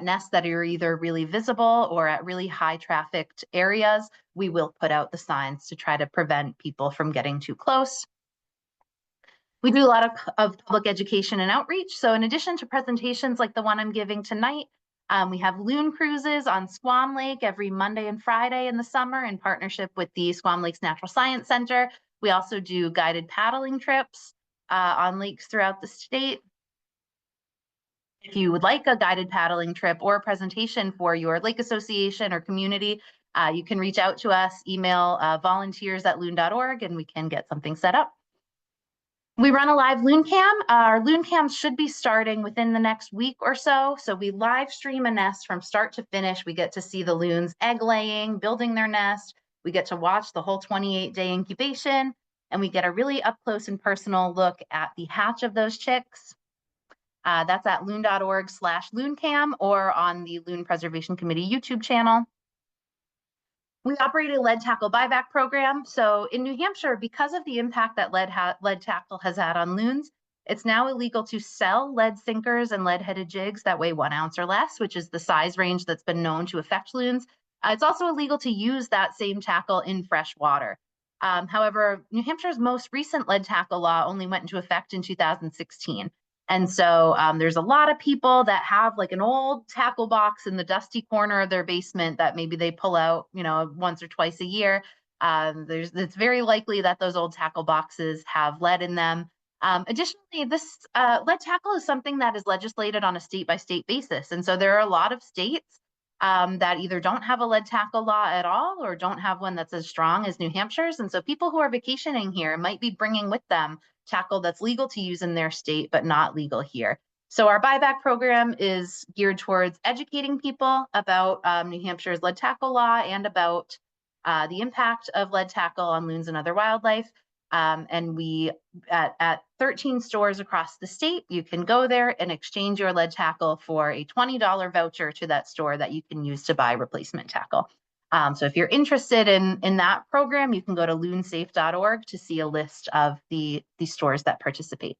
nests that are either really visible or at really high trafficked areas, we will put out the signs to try to prevent people from getting too close. We do a lot of public education and outreach. So in addition to presentations like the one I'm giving tonight, we have loon cruises on Squam Lake every Monday and Friday in the summer in partnership with the Squam Lakes Natural Science Center. We also do guided paddling trips on lakes throughout the state. If you would like a guided paddling trip or a presentation for your lake association or community, you can reach out to us, email volunteers@loon.org, and we can get something set up. We run a live Loon Cam. Our Loon Cams should be starting within the next week or so. So we live stream a nest from start to finish. We get to see the loons egg laying, building their nest. We get to watch the whole 28-day incubation, and we get a really up close and personal look at the hatch of those chicks. That's at loon.org/looncam or on the Loon Preservation Committee YouTube channel. We operate a lead tackle buyback program. So in New Hampshire, because of the impact that lead tackle has had on loons, it's now illegal to sell lead sinkers and lead-headed jigs that weigh 1 ounce or less, which is the size range that's been known to affect loons. It's also illegal to use that same tackle in fresh water. However, New Hampshire's most recent lead tackle law only went into effect in 2016. And so there's a lot of people that have like an old tackle box in the dusty corner of their basement that maybe they pull out, once or twice a year. It's very likely that those old tackle boxes have lead in them. Additionally, this lead tackle is something that is legislated on a state-by-state basis. And so there are a lot of states that either don't have a lead tackle law at all or don't have one that's as strong as New Hampshire's. And so people who are vacationing here might be bringing with them tackle that's legal to use in their state, but not legal here. So our buyback program is geared towards educating people about New Hampshire's lead tackle law and about the impact of lead tackle on loons and other wildlife. And we, at 13 stores across the state, you can go there and exchange your lead tackle for a $20 voucher to that store that you can use to buy replacement tackle. So if you're interested in that program, you can go to loonsafe.org to see a list of the stores that participate.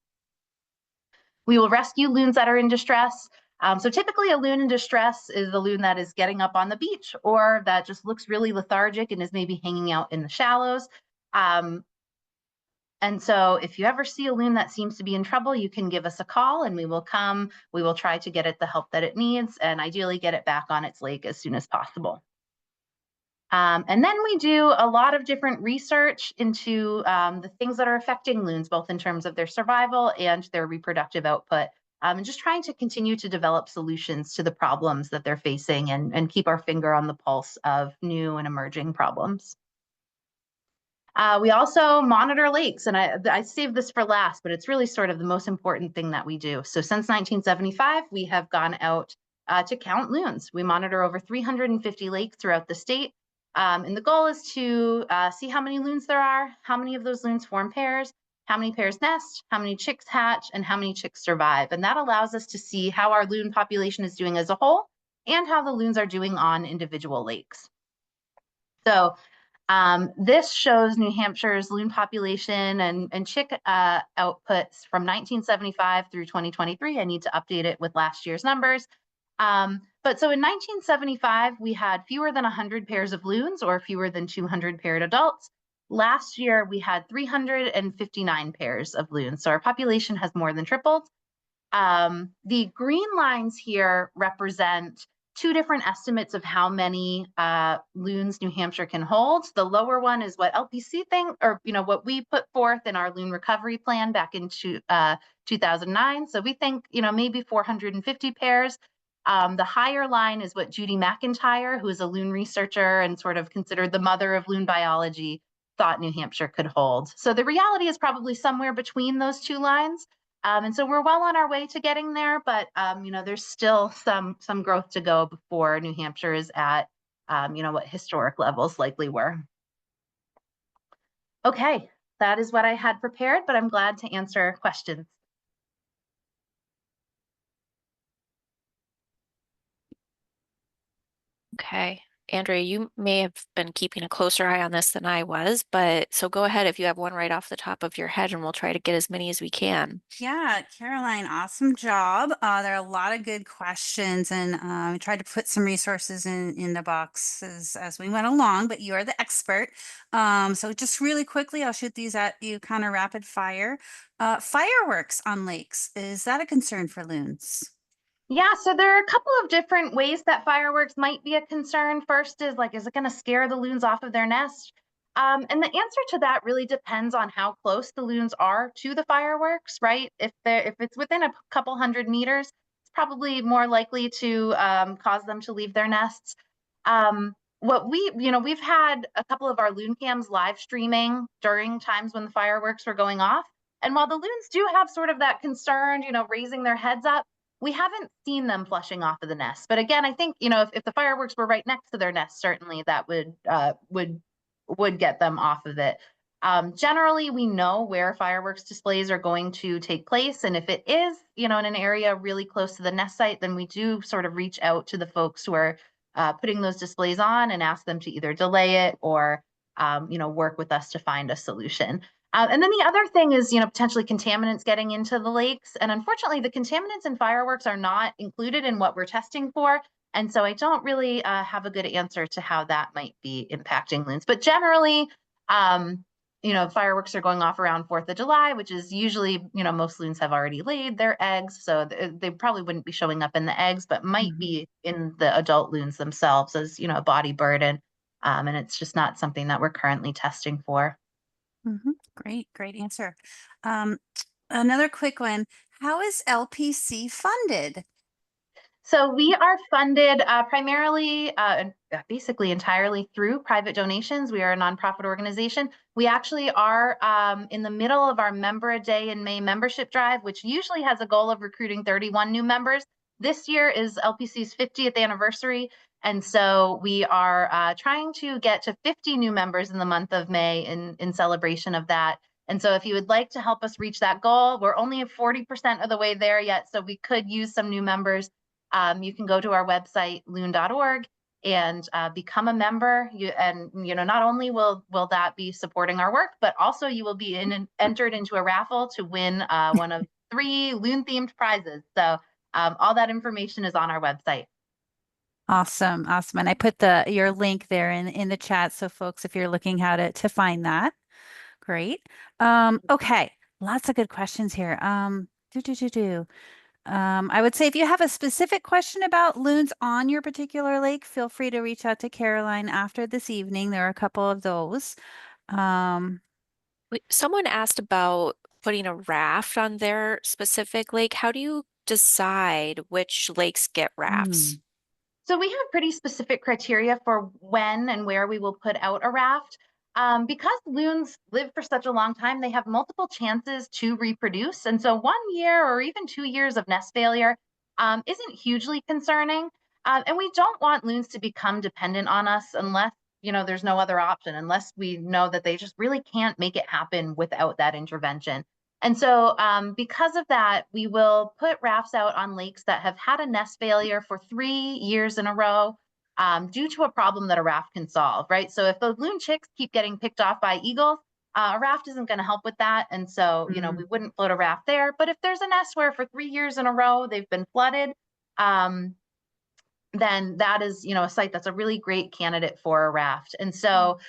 We will rescue loons that are in distress. So typically a loon in distress is a loon that is getting up on the beach or that just looks really lethargic and is maybe hanging out in the shallows. And so if you ever see a loon that seems to be in trouble, you can give us a call and we will come. We will try to get it the help that it needs and ideally get it back on its lake as soon as possible. And then we do a lot of different research into the things that are affecting loons, both in terms of their survival and their reproductive output, and just trying to continue to develop solutions to the problems that they're facing and keep our finger on the pulse of new and emerging problems. We also monitor lakes, and I saved this for last, but it's really sort of the most important thing that we do. So since 1975, we have gone out to count loons. We monitor over 350 lakes throughout the state. And the goal is to see how many loons there are, how many of those loons form pairs, how many pairs nest, how many chicks hatch, and how many chicks survive. And that allows us to see how our loon population is doing as a whole and how the loons are doing on individual lakes. So This shows New Hampshire's loon population and chick outputs from 1975 through 2023. I need to update it with last year's numbers. But so in 1975, we had fewer than 100 pairs of loons or fewer than 200 paired adults. Last year, we had 359 pairs of loons. So our population has more than tripled. The green lines here represent two different estimates of how many loons New Hampshire can hold. The lower one is what LPC think, or what we put forth in our loon recovery plan back in 2009. So we think maybe 450 pairs. The higher line is what Judy McIntyre, who is a loon researcher and sort of considered the mother of loon biology, thought New Hampshire could hold. So the reality is probably somewhere between those two lines. And so we're well on our way to getting there, but there's still some growth to go before New Hampshire is at what historic levels likely were. Okay, that is what I had prepared, but I'm glad to answer questions. Okay. Andrea, you may have been keeping a closer eye on this than I was, but so go ahead if you have one right off the top of your head and we'll try to get as many as we can. Yeah, Caroline, awesome job. There are a lot of good questions, and I tried to put some resources in the boxes as we went along, but you are the expert. So just really quickly, I'll shoot these at you kind of rapid fire. Fireworks on lakes, is that a concern for loons? Yeah, so there are a couple of different ways that fireworks might be a concern. First is is it going to scare the loons off of their nest? And the answer to that really depends on how close the loons are to the fireworks, right? If it's within a couple 100 meters, it's probably more likely to cause them to leave their nests. We've had a couple of our loon cams live streaming during times when the fireworks were going off. And while the loons do have sort of that concern, raising their heads up, we haven't seen them flushing off of the nest. But again, I think, if the fireworks were right next to their nest, certainly that would get them off of it. Generally, we know where fireworks displays are going to take place. And if it is, in an area really close to the nest site, then we do sort of reach out to the folks who are putting those displays on and ask them to either delay it or, work with us to find a solution. And then the other thing is, potentially contaminants getting into the lakes. And unfortunately, the contaminants in fireworks are not included in what we're testing for. And so I don't really have a good answer to how that might be impacting loons. But generally, fireworks are going off around 4th of July, which is usually, most loons have already laid their eggs. So they probably wouldn't be showing up in the eggs, but might be in the adult loons themselves as, a body burden. And it's just not something that we're currently testing for. Great answer. Another quick one. How is LPC funded? So we are funded primarily, basically entirely through private donations. We are a nonprofit organization. We actually are in the middle of our Member a Day in May membership drive, which usually has a goal of recruiting 31 new members. This year is LPC's 50th anniversary. And so we are trying to get to 50 new members in the month of May in celebration of that. And so if you would like to help us reach that goal, we're only at 40% of the way there yet. So we could use some new members. You can go to our website, loon.org, and become a member. Not only will that be supporting our work, but also you will be entered into a raffle to win one of 3 loon-themed prizes. So all that information is on our website. Awesome. And I put your link there in the chat. So folks, if you're looking how to find that, great. Okay, lots of good questions here. I would say if you have a specific question about loons on your particular lake, feel free to reach out to Caroline after this evening. There are a couple of those. Someone asked about putting a raft on their specific lake. How do you decide which lakes get rafts? So we have pretty specific criteria for when and where we will put out a raft. Because loons live for such a long time, they have multiple chances to reproduce. And so 1 year or even 2 years of nest failure isn't hugely concerning. And we don't want loons to become dependent on us unless, there's no other option, unless we know that they just really can't make it happen without that intervention. And so because of that, we will put rafts out on lakes that have had a nest failure for 3 years in a row. due to a problem that a raft can solve, right? So if those loon chicks keep getting picked off by eagles, a raft isn't going to help with that. And so, we wouldn't float a raft there. But if there's a nest where for 3 years in a row they've been flooded, then that is, a site that's a really great candidate for a raft. And so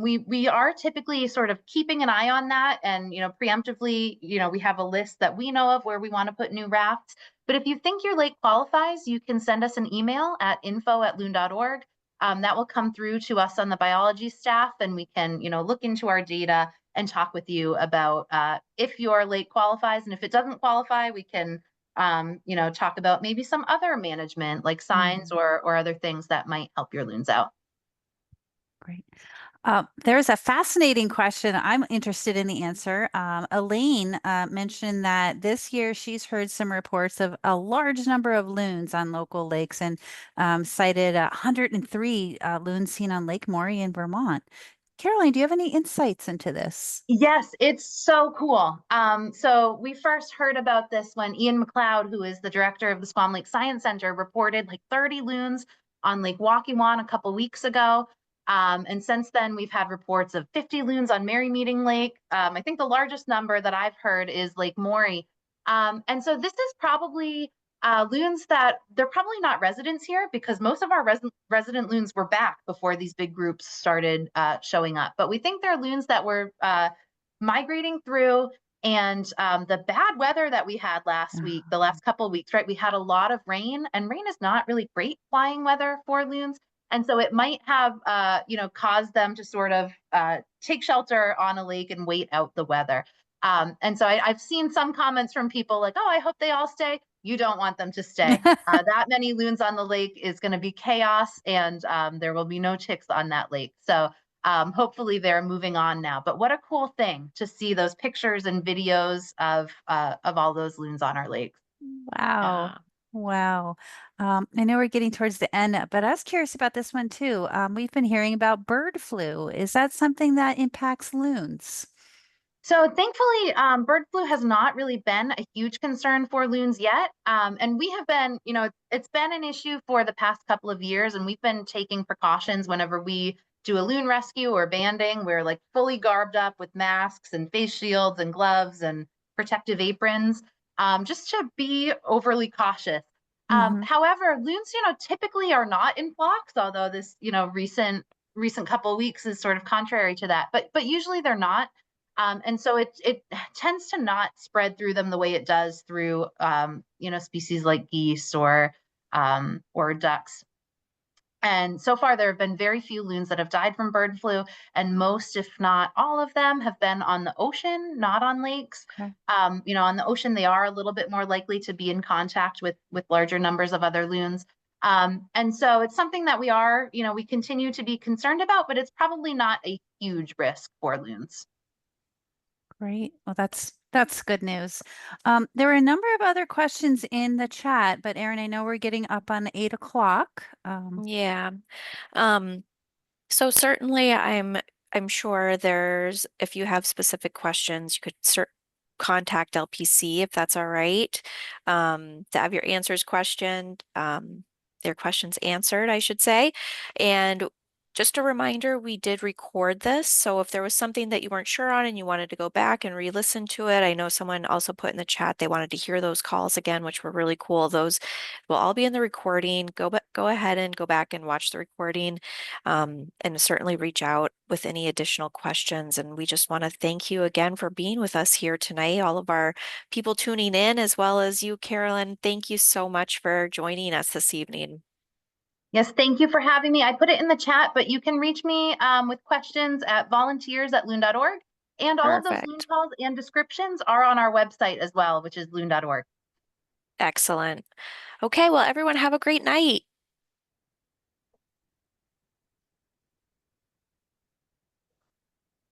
we are typically sort of keeping an eye on that. And, preemptively, we have a list that we know of where we want to put new rafts. But if you think your lake qualifies, you can send us an email at info@loon.org. That will come through to us on the biology staff, and we can, look into our data and talk with you about if your lake qualifies. And if it doesn't qualify, we can talk about maybe some other management like signs or other things that might help your loons out. Great. There's a fascinating question. I'm interested in the answer. Elaine mentioned that this year she's heard some reports of a large number of loons on local lakes and cited 103 loons seen on Lake Maury in Vermont. Caroline, do you have any insights into this? Yes, it's so cool. So we first heard about this when Ian McLeod, who is the director of the Squam Lake Science Center, reported like 30 loons on Lake Waukesha a couple weeks ago. And since then, we've had reports of 50 loons on Merry Meeting Lake. I think the largest number that I've heard is Lake Maury. And so this is probably loons that they're probably not residents here because most of our resident loons were back before these big groups started showing up. But we think they're loons that were migrating through. And the bad weather that we had last week, the last couple of weeks, right? We had a lot of rain, and rain is not really great flying weather for loons. And so it might have, caused them to sort of take shelter on a lake and wait out the weather. And so I've seen some comments from people like, oh, I hope they all stay. You don't want them to stay. That many loons on the lake is going to be chaos, and there will be no chicks on that lake. So hopefully they're moving on now. But what a cool thing to see those pictures and videos of all those loons on our lakes. Wow. Wow. I know we're getting towards the end, but I was curious about this one too. We've been hearing about bird flu. Is that something that impacts loons? So thankfully, bird flu has not really been a huge concern for loons yet. And we have been, it's been an issue for the past couple of years, and we've been taking precautions whenever we do a loon rescue or banding. We're like fully garbed up with masks and face shields and gloves and protective aprons, just to be overly cautious. However, loons, typically are not in flocks, although this, recent couple of weeks is sort of contrary to that. But usually they're not. And so it tends to not spread through them the way it does through species like geese or ducks. And so far, there have been very few loons that have died from bird flu, and most, if not all of them, have been on the ocean, not on lakes. Okay. On the ocean, they are a little bit more likely to be in contact with larger numbers of other loons. And so it's something that we continue to be concerned about, but it's probably not a huge risk for loons. Great. Well, that's good news. There were a number of other questions in the chat, but Erin, I know we're getting up on 8 o'clock. Yeah. So certainly I'm sure if you have specific questions, you could contact LPC if that's all right. To have your their questions answered, I should say. And just a reminder, we did record this. So if there was something that you weren't sure on and you wanted to go back and re-listen to it, I know someone also put in the chat they wanted to hear those calls again, which were really cool. Those will all be in the recording. Go ahead and go back and watch the recording, and certainly reach out with any additional questions. And we just want to thank you again for being with us here tonight, all of our people tuning in, as well as you, Carolyn. Thank you so much for joining us this evening. Yes, thank you for having me. I put it in the chat, but you can reach me with questions at volunteers@loon.org. And all of those loon calls and descriptions are on our website as well, which is loon.org. Excellent. Okay, well, everyone have a great night.